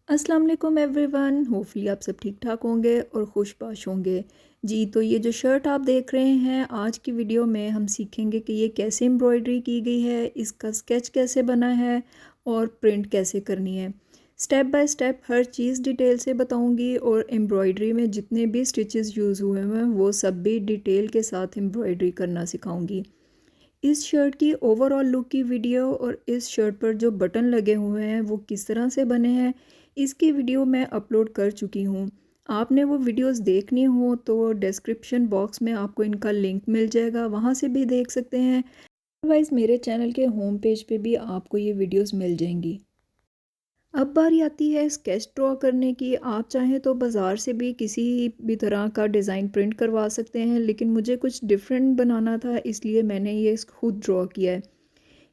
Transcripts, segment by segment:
अस्सलाम वालेकुम everyone. Hopefully आप सब ठीक ठाक होंगे और खुशबाश होंगे। जी, तो ये जो शर्ट आप देख रहे हैं, आज की वीडियो में हम सीखेंगे कि ये कैसे एम्ब्रॉयडरी की गई है, इसका स्केच कैसे बना है और प्रिंट कैसे करनी है। Step by step her cheese detail से बताऊंगी और एम्ब्रॉयडरी में जितने भी स्टिचेस यूज़ हुए हैं वो सब भी डिटेल के साथ एम्ब्रॉयडरी करना सिखाऊंगी। इस शर्ट की ओवरऑल लुक की वीडियो और इस शर्ट पर जो बटन लगे हुए हैं वो किस तरह से बने हैं, इसकी वीडियो मैं अपलोड कर चुकी हूँ। आपने वो वीडियोस देखनी हो तो डिस्क्रिप्शन बॉक्स में आपको इनका लिंक मिल जाएगा, वहाँ से भी देख सकते हैं। अदरवाइज़ मेरे चैनल के होम पेज पे भी आपको ये वीडियोस मिल जाएंगी। अब बारी आती है स्केच ड्रॉ करने की। आप चाहें तो बाज़ार से भी किसी भी तरह का डिज़ाइन प्रिंट करवा सकते हैं, लेकिन मुझे कुछ डिफरेंट बनाना था इसलिए मैंने ये खुद ड्रॉ किया है।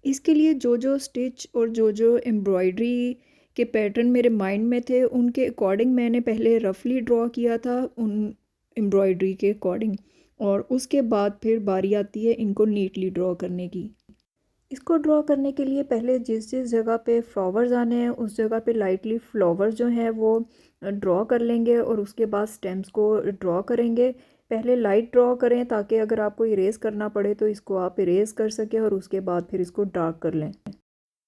इसके लिए जो जो स्टिच और जो जो एम्ब्रॉयडरी के पैटर्न मेरे माइंड में थे उनके अकॉर्डिंग मैंने पहले रफली ड्रॉ किया था, उन एम्ब्रॉयडरी के अकॉर्डिंग। और उसके बाद फिर बारी आती है इनको नीटली ड्रॉ करने की। इसको ड्रॉ करने के लिए पहले जिस जिस जगह पे फ्लावर्स आने हैं उस जगह पे लाइटली फ्लावर्स जो हैं वो ड्रॉ कर लेंगे और उसके बाद स्टेम्स को ड्रॉ करेंगे। पहले लाइट ड्रॉ करें ताकि अगर आपको इरेज करना पड़े तो इसको आप इरेज कर सकें और उसके बाद फिर इसको डार्क कर लें।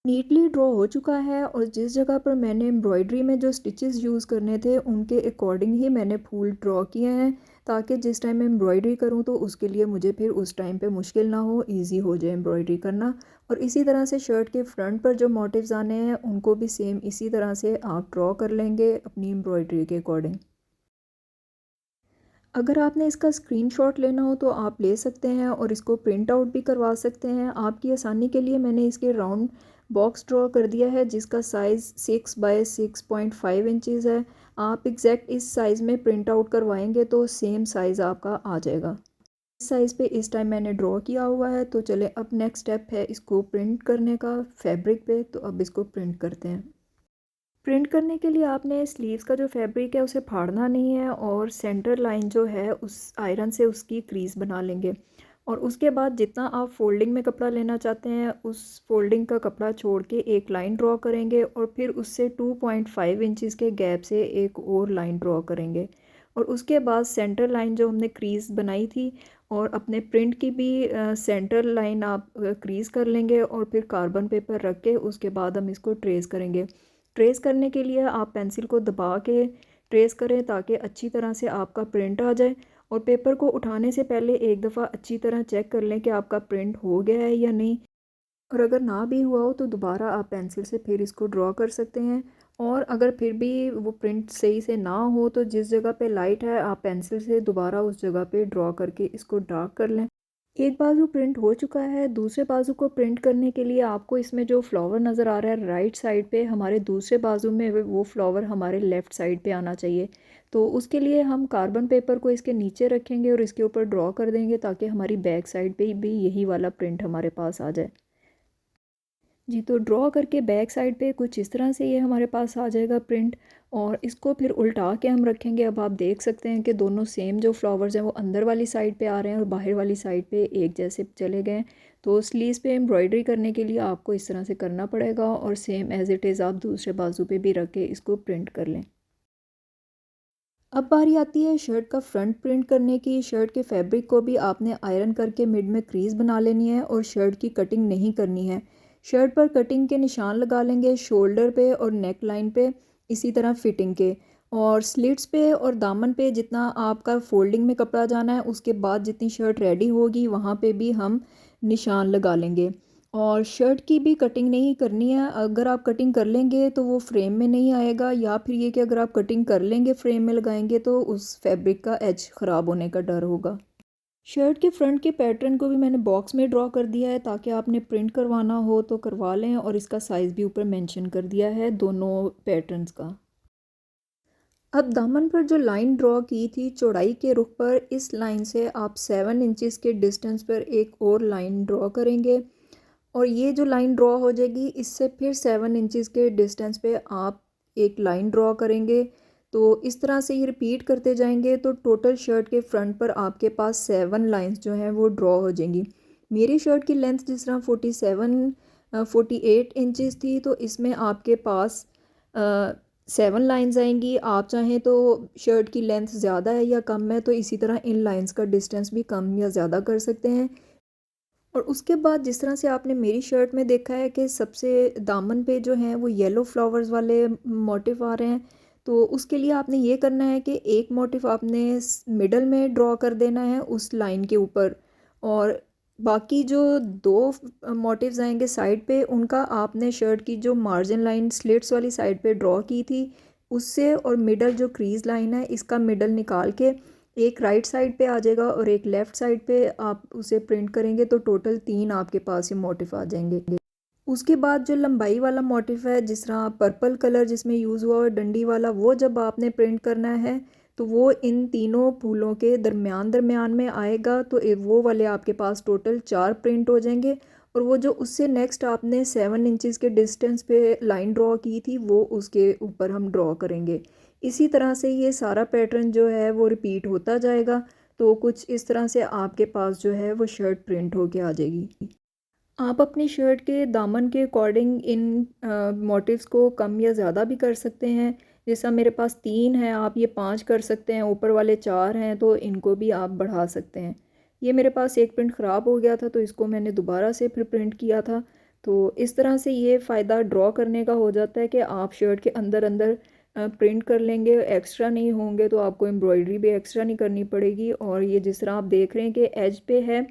नीटली ड्रॉ हो चुका है और जिस जगह पर मैंने एम्ब्रॉयडरी में जो स्टिचेस यूज़ करने थे उनके अकॉर्डिंग ही मैंने फूल ड्रॉ किए हैं, ताकि जिस टाइम मैं एम्ब्रॉयडरी करूं तो उसके लिए मुझे फिर उस टाइम पे मुश्किल ना हो, इजी हो जाए एम्ब्रॉयडरी करना। और इसी तरह से शर्ट के फ्रंट पर जो मोटिव्स आने हैं उनको भी सेम इसी तरह से आप ड्रॉ कर लेंगे अपनी एम्ब्रॉयडरी के अकॉर्डिंग। अगर आपने इसका स्क्रीनशॉट लेना हो तो आप ले सकते हैं और इसको प्रिंट आउट भी करवा सकते हैं। आपकी आसानी के लिए मैंने इसके राउंड बॉक्स ड्रॉ कर दिया है जिसका साइज़ 6 बाय 6.5 इंचज़ है। आप एग्जैक्ट इस साइज़ में प्रिंट आउट करवाएंगे तो सेम साइज़ आपका आ जाएगा। इस साइज़ पे इस टाइम मैंने ड्रॉ किया हुआ है। तो चले अब नेक्स्ट स्टेप है इसको प्रिंट करने का फैब्रिक पे, तो अब इसको प्रिंट करते हैं। प्रिंट करने के लिए आपने स्लीव्स का जो फैब्रिक है उसे फाड़ना नहीं है और सेंटर लाइन जो है उस आयरन से उसकी क्रीज बना लेंगे। और उसके बाद जितना आप फोल्डिंग में कपड़ा लेना चाहते हैं उस फोल्डिंग का कपड़ा छोड़ के एक लाइन ड्रॉ करेंगे और फिर उससे 2.5 इंचज़ के गैप से एक और लाइन ड्रॉ करेंगे। और उसके बाद सेंटर लाइन जो हमने क्रीज बनाई थी और अपने प्रिंट की भी सेंटर लाइन आप क्रीज कर लेंगे और फिर कार्बन पेपर रख के उसके बाद हम इसको ट्रेस करेंगे। ट्रेस करने के लिए आप पेंसिल को दबा के ट्रेस करें ताकि अच्छी तरह से आपका प्रिंट आ जाए। और पेपर को उठाने से पहले एक दफ़ा अच्छी तरह चेक कर लें कि आपका प्रिंट हो गया है या नहीं। और अगर ना भी हुआ हो तो दोबारा आप पेंसिल से फिर इसको ड्रॉ कर सकते हैं। और अगर फिर भी वो प्रिंट सही से ना हो तो जिस जगह पे लाइट है आप पेंसिल से दोबारा उस जगह पे ड्रॉ करके इसको डार्क कर लें। एक बाजू प्रिंट हो चुका है, दूसरे बाजू को प्रिंट करने के लिए आपको इसमें जो फ्लावर नज़र आ रहा है राइट साइड पे, हमारे दूसरे बाजू में वो फ्लावर हमारे लेफ़्ट साइड पे आना चाहिए। तो उसके लिए हम कार्बन पेपर को इसके नीचे रखेंगे और इसके ऊपर ड्रॉ कर देंगे ताकि हमारी बैक साइड पे भी यही वाला प्रिंट हमारे पास आ जाए। जी, तो ड्रॉ करके बैक साइड पे कुछ इस तरह से ये हमारे पास आ जाएगा प्रिंट। और इसको फिर उल्टा के हम रखेंगे। अब आप देख सकते हैं कि दोनों सेम जो फ्लावर्स हैं वो अंदर वाली साइड पे आ रहे हैं और बाहर वाली साइड पे एक जैसे चले गए। तो स्लीव्स पे एम्ब्रॉयडरी करने के लिए आपको इस तरह से करना पड़ेगा और सेम एज़ इट इज़ आप दूसरे बाजू पे भी रख के इसको प्रिंट कर लें। अब बारी आती है शर्ट का फ्रंट प्रिंट करने की। शर्ट के फैब्रिक को भी आपने आयरन करके मिड में क्रीज बना लेनी है और शर्ट की कटिंग नहीं करनी है। शर्ट पर कटिंग के निशान लगा लेंगे शोल्डर पे और नेक लाइन पे, इसी तरह फिटिंग के। और स्लिट्स पे और दामन पे जितना आपका फोल्डिंग में कपड़ा जाना है उसके बाद जितनी शर्ट रेडी होगी वहाँ पे भी हम निशान लगा लेंगे। और शर्ट की भी कटिंग नहीं करनी है। अगर आप कटिंग कर लेंगे तो वो फ्रेम में नहीं आएगा, या फिर ये कि अगर आप कटिंग कर लेंगे फ्रेम में लगाएंगे तो उस फैब्रिक का एज ख़राब होने का डर होगा। शर्ट के फ्रंट के पैटर्न को भी मैंने बॉक्स में ड्रॉ कर दिया है ताकि आपने प्रिंट करवाना हो तो करवा लें, और इसका साइज़ भी ऊपर मेंशन कर दिया है दोनों पैटर्न्स का। अब दामन पर जो लाइन ड्रॉ की थी चौड़ाई के रुख पर, इस लाइन से आप 7 इंचज़ के डिस्टेंस पर एक और लाइन ड्रॉ करेंगे। और ये जो लाइन ड्रॉ हो जाएगी इससे फिर 7 इंचज़ के डिस्टेंस पे आप एक लाइन ड्रॉ करेंगे। तो इस तरह से ये रिपीट करते जाएंगे तो टोटल शर्ट के फ्रंट पर आपके पास 7 लाइंस जो हैं वो ड्रॉ हो जाएंगी। मेरी शर्ट की लेंथ जिस तरह 47 48 इंचज़ थी तो इसमें आपके पास 7 लाइंस आएंगी। आप चाहें तो शर्ट की लेंथ ज़्यादा है या कम है तो इसी तरह इन लाइंस का डिस्टेंस भी कम या ज़्यादा कर सकते हैं। और उसके बाद जिस तरह से आपने मेरी शर्ट में देखा है कि सबसे दामन पे जो हैं वो येलो फ्लावर्स वाले मोटिव आ रहे हैं, तो उसके लिए आपने ये करना है कि एक मोटिव आपने मिडल में ड्रॉ कर देना है उस लाइन के ऊपर, और बाकी जो दो मोटिव्स आएंगे साइड पे उनका आपने शर्ट की जो मार्जिन लाइन स्लिट्स वाली साइड पे ड्रॉ की थी उससे, और मिडल जो क्रीज लाइन है इसका मिडल निकाल के एक राइट साइड पे आ जाएगा और एक लेफ़्ट साइड पे आप उसे प्रिंट करेंगे तो टोटल 3 आपके पास ये मोटिव आ जाएंगे। उसके बाद जो लंबाई वाला मोटिव है, जिस तरह पर्पल कलर जिसमें यूज़ हुआ है डंडी वाला, वो जब आपने प्रिंट करना है तो वो इन तीनों फूलों के दरमियान दरमियान में आएगा, तो वो वाले आपके पास टोटल 4 प्रिंट हो जाएंगे। और वो जो उससे नेक्स्ट आपने 7 इंचज़ के डिस्टेंस पे लाइन ड्रॉ की थी वो उसके ऊपर हम ड्रॉ करेंगे। इसी तरह से ये सारा पैटर्न जो है वो रिपीट होता जाएगा, तो कुछ इस तरह से आपके पास जो है वो शर्ट प्रिंट होके आ जाएगी। आप अपनी शर्ट के दामन के अकॉर्डिंग इन मोटिव्स को कम या ज़्यादा भी कर सकते हैं। जैसा मेरे पास 3 है, आप ये 5 कर सकते हैं, ऊपर वाले 4 हैं तो इनको भी आप बढ़ा सकते हैं। ये मेरे पास एक प्रिंट ख़राब हो गया था तो इसको मैंने दोबारा से फिर प्रिंट किया था। तो इस तरह से ये फ़ायदा ड्रॉ करने का हो जाता है कि आप शर्ट के अंदर अंदर प्रिंट कर लेंगे, एक्स्ट्रा नहीं होंगे, तो आपको एम्ब्रॉयडरी भी एक्स्ट्रा नहीं करनी पड़ेगी। और ये जिस तरह आप देख रहे हैं कि एज पे है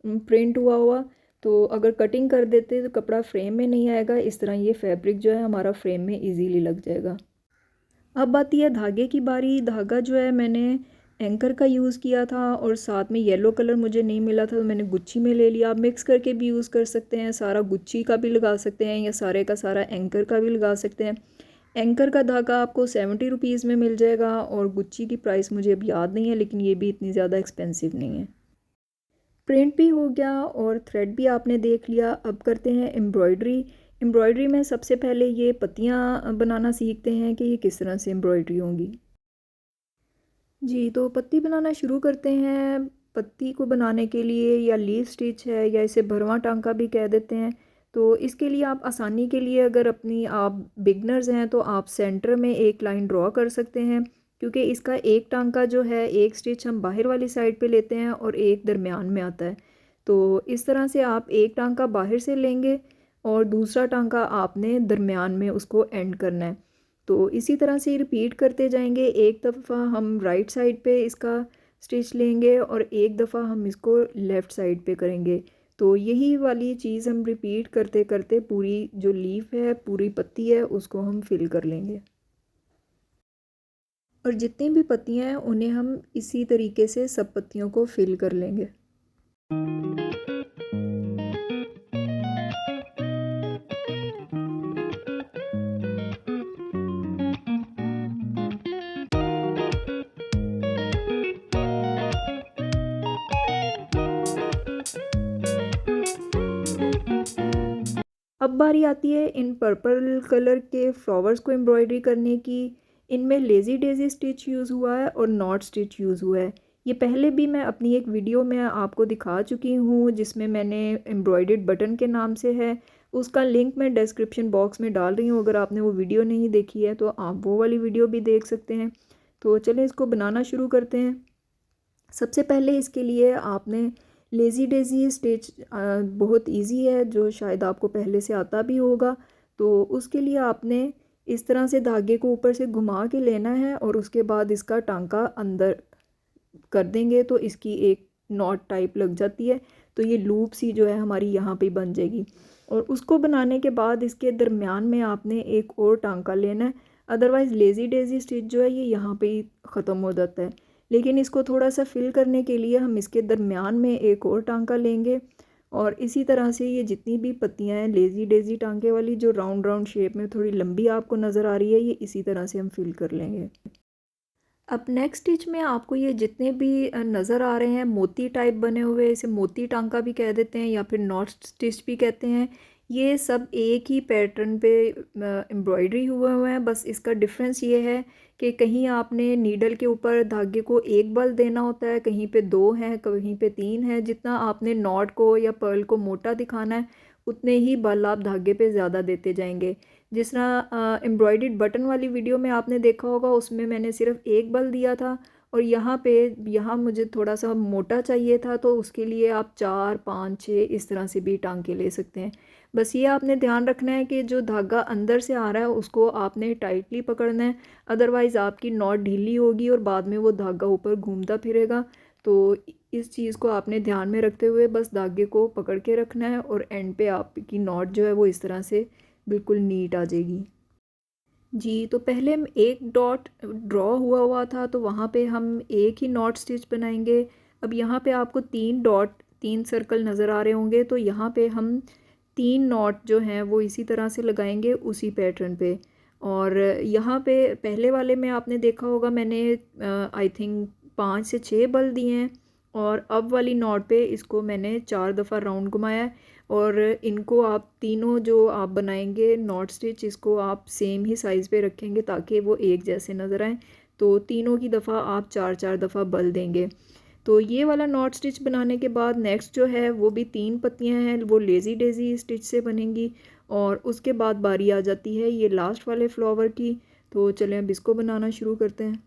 प्रिंट हुआ हुआ, तो अगर कटिंग कर देते तो कपड़ा फ्रेम में नहीं आएगा। इस तरह ये फैब्रिक जो है हमारा फ्रेम में इजीली लग जाएगा। अब आती है धागे की बारी। धागा जो है मैंने एंकर का यूज़ किया था और साथ में येलो कलर मुझे नहीं मिला था तो मैंने गुच्छी में ले लिया। आप मिक्स करके भी यूज़ कर सकते हैं, सारा गुच्छी का भी लगा सकते हैं या सारे का सारा एंकर का भी लगा सकते हैं। एंकर का धागा आपको 70 रुपीज़ में मिल जाएगा और गुच्छी की प्राइस मुझे अब याद नहीं है, लेकिन ये भी इतनी ज़्यादा एक्सपेंसिव नहीं है। प्रिंट भी हो गया और थ्रेड भी आपने देख लिया। अब करते हैं एम्ब्रॉयडरी। एम्ब्रॉयडरी में सबसे पहले ये पत्तियाँ बनाना सीखते हैं कि ये किस तरह से एम्ब्रॉयडरी होंगी। जी, तो पत्ती बनाना शुरू करते हैं। पत्ती को बनाने के लिए या लीफ स्टिच है या इसे भरवां टांका भी कह देते हैं, तो इसके लिए आप आसानी के लिए अगर अपनी आप बिगनर्स हैं तो आप सेंटर में एक लाइन ड्रॉ कर सकते हैं, क्योंकि इसका एक टांका जो है एक स्टिच हम बाहर वाली साइड पे लेते हैं और एक दरमियान में आता है। तो इस तरह से आप एक टांका बाहर से लेंगे और दूसरा टांका आपने दरमियान में उसको एंड करना है। तो इसी तरह से रिपीट करते जाएंगे। एक दफ़ा हम राइट साइड पे इसका स्टिच लेंगे और एक दफ़ा हम इसको लेफ़्ट साइड पे करेंगे। तो यही वाली चीज़ हम रिपीट करते करते पूरी जो लीफ है, पूरी पत्ती है, उसको हम फिल कर लेंगे। और जितनी भी पत्तियां हैं उन्हें हम इसी तरीके से सब पत्तियों को फिल कर लेंगे। अब बारी आती है इन पर्पल कलर के फ्लावर्स को एम्ब्रॉयडरी करने की। इनमें लेज़ी डेज़ी स्टिच यूज़ हुआ है और नॉट स्टिच यूज़ हुआ है। ये पहले भी मैं अपनी एक वीडियो में आपको दिखा चुकी हूँ जिसमें मैंने एम्ब्रॉयडर्ड बटन के नाम से है, उसका लिंक मैं डिस्क्रिप्शन बॉक्स में डाल रही हूँ। अगर आपने वो वीडियो नहीं देखी है तो आप वो वाली वीडियो भी देख सकते हैं। तो चलें इसको बनाना शुरू करते हैं। सबसे पहले इसके लिए आपने लेज़ी डेज़ी स्टिच बहुत इजी है, जो शायद आपको पहले से आता भी होगा। तो उसके लिए आपने इस तरह से धागे को ऊपर से घुमा के लेना है और उसके बाद इसका टांका अंदर कर देंगे तो इसकी एक नॉट टाइप लग जाती है। तो ये लूप सी जो है हमारी यहाँ पे बन जाएगी। और उसको बनाने के बाद इसके दरमियान में आपने एक और टांका लेना है। अदरवाइज़ लेज़ी डेज़ी स्टिच जो है ये यहाँ पे ही ख़त्म हो जाता है, लेकिन इसको थोड़ा सा फिल करने के लिए हम इसके दरमियान में एक और टांका लेंगे। और इसी तरह से ये जितनी भी पत्तियां हैं लेज़ी डेज़ी टांके वाली जो राउंड राउंड शेप में थोड़ी लंबी आपको नज़र आ रही है, ये इसी तरह से हम फिल कर लेंगे। अब नेक्स्ट स्टिच में आपको ये जितने भी नज़र आ रहे हैं मोती टाइप बने हुए, इसे मोती टांका भी कह देते हैं या फिर नॉट स्टिच भी कहते हैं, ये सब एक ही पैटर्न पे एम्ब्रॉयडरी हुए हुए हैं। बस इसका डिफरेंस ये है कि कहीं आपने नीडल के ऊपर धागे को एक बल देना होता है, कहीं पे 2 हैं, कहीं पे 3 है। जितना आपने नॉट को या पर्ल को मोटा दिखाना है उतने ही बल आप धागे पे ज़्यादा देते जाएंगे। जिस तरह एम्ब्रॉयडर्ड बटन वाली वीडियो में आपने देखा होगा, उसमें मैंने सिर्फ एक बल दिया था और यहाँ मुझे थोड़ा सा मोटा चाहिए था, तो उसके लिए आप 4 5 6 इस तरह से भी टांके ले सकते हैं। बस ये आपने ध्यान रखना है कि जो धागा अंदर से आ रहा है उसको आपने टाइटली पकड़ना है, अदरवाइज़ आपकी नॉट ढीली होगी और बाद में वो धागा ऊपर घूमता फिरेगा। तो इस चीज़ को आपने ध्यान में रखते हुए बस धागे को पकड़ के रखना है और एंड पे आपकी नॉट जो है वो इस तरह से बिल्कुल नीट आ जाएगी। जी, तो पहले हम एक डॉट ड्रॉ हुआ हुआ था, तो वहाँ पे हम एक ही नॉट स्टिच बनाएंगे। अब यहाँ पे आपको 3 डॉट 3 सर्कल नज़र आ रहे होंगे, तो यहाँ पे हम 3 नॉट जो हैं वो इसी तरह से लगाएंगे उसी पैटर्न पे। और यहाँ पे पहले वाले में आपने देखा होगा मैंने आई थिंक 5 से 6 बल दिए हैं, और अब वाली नॉट पे इसको मैंने 4 दफ़ा राउंड घुमाया है। और इनको आप तीनों जो आप बनाएंगे नॉट स्टिच, इसको आप सेम ही साइज़ पे रखेंगे ताकि वो एक जैसे नज़र आए। तो तीनों की दफ़ा आप 4 4 दफ़ा बल देंगे। तो ये वाला नॉट स्टिच बनाने के बाद नेक्स्ट जो है वो भी 3 पत्तियां हैं, वो लेज़ी डेज़ी स्टिच से बनेंगी। और उसके बाद बारी आ जाती है ये लास्ट वाले फ्लावर की। तो चलें अब इसको बनाना शुरू करते हैं।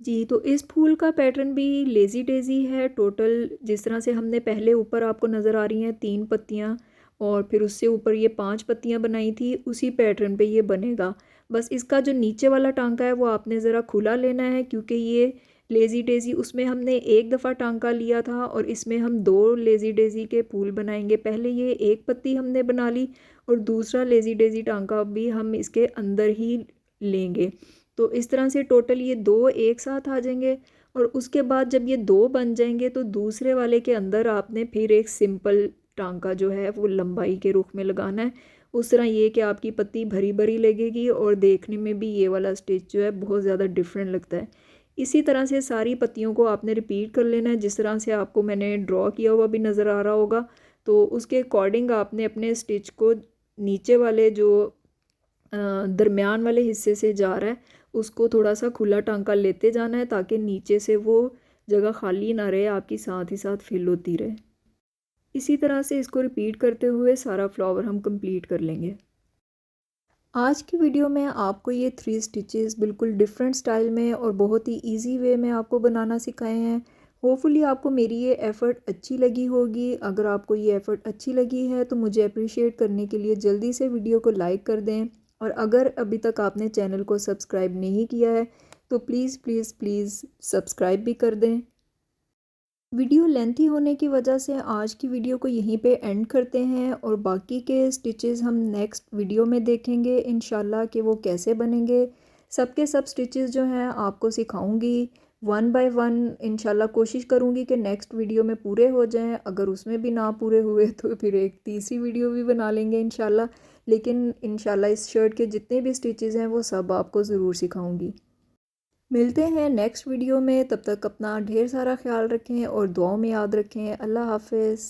जी, तो इस फूल का पैटर्न भी लेज़ी डेज़ी है। टोटल जिस तरह से हमने पहले ऊपर आपको नज़र आ रही हैं 3 पत्तियाँ, और फिर उससे ऊपर ये 5 पत्तियाँ बनाई थी, उसी पैटर्न पे ये बनेगा। बस इसका जो नीचे वाला टांका है वो आपने ज़रा खुला लेना है, क्योंकि ये लेज़ी डेज़ी उसमें हमने एक दफ़ा टांका लिया था और इसमें हम 2 लेज़ी डेज़ी के फूल बनाएंगे। पहले ये एक पत्ती हमने बना ली और दूसरा लेज़ी डेज़ी टांका भी हम इसके अंदर ही लेंगे। तो इस तरह से टोटल ये 2 एक साथ आ जाएंगे। और उसके बाद जब ये 2 बन जाएंगे तो दूसरे वाले के अंदर आपने फिर एक सिंपल टांका जो है वो लंबाई के रुख में लगाना है। उस तरह ये कि आपकी पत्ती भरी भरी लगेगी और देखने में भी ये वाला स्टिच जो है बहुत ज़्यादा डिफरेंट लगता है। इसी तरह से सारी पत्तियों को आपने रिपीट कर लेना है, जिस तरह से आपको मैंने ड्रॉ किया हुआ भी नज़र आ रहा होगा। तो उसके अकॉर्डिंग आपने अपने स्टिच को नीचे वाले जो दरमियान वाले हिस्से से जा रहा है उसको थोड़ा सा खुला टांका लेते जाना है, ताकि नीचे से वो जगह खाली ना रहे, आपकी साथ ही साथ फिल होती रहे। इसी तरह से इसको रिपीट करते हुए सारा फ्लावर हम कंप्लीट कर लेंगे। आज की वीडियो में आपको ये 3 स्टिचेस बिल्कुल डिफरेंट स्टाइल में और बहुत ही इजी वे में आपको बनाना सिखाए हैं। होपफुली आपको मेरी ये एफ़र्ट अच्छी लगी होगी। अगर आपको ये एफ़र्ट अच्छी लगी है तो मुझे अप्रिशिएट करने के लिए जल्दी से वीडियो को लाइक कर दें, और अगर अभी तक आपने चैनल को सब्सक्राइब नहीं किया है तो प्लीज़ प्लीज़ प्लीज़ सब्सक्राइब भी कर दें। वीडियो लेंथी होने की वजह से आज की वीडियो को यहीं पे एंड करते हैं, और बाकी के स्टिचेस हम नेक्स्ट वीडियो में देखेंगे इंशाल्लाह कि वो कैसे बनेंगे। सब के सब स्टिचेस जो हैं आपको सिखाऊंगी वन बाय वन। इंशाल्लाह कोशिश करूंगी कि नेक्स्ट वीडियो में पूरे हो जाएं। अगर उसमें भी ना पूरे हुए तो फिर एक तीसरी वीडियो भी बना लेंगे इंशाल्लाह। लेकिन इंशाल्लाह इस शर्ट के जितने भी स्टिचेस हैं वो सब आपको ज़रूर सिखाऊंगी। मिलते हैं नेक्स्ट वीडियो में, तब तक अपना ढेर सारा ख्याल रखें और दुआओं में याद रखें। अल्लाह हाफ़िज़।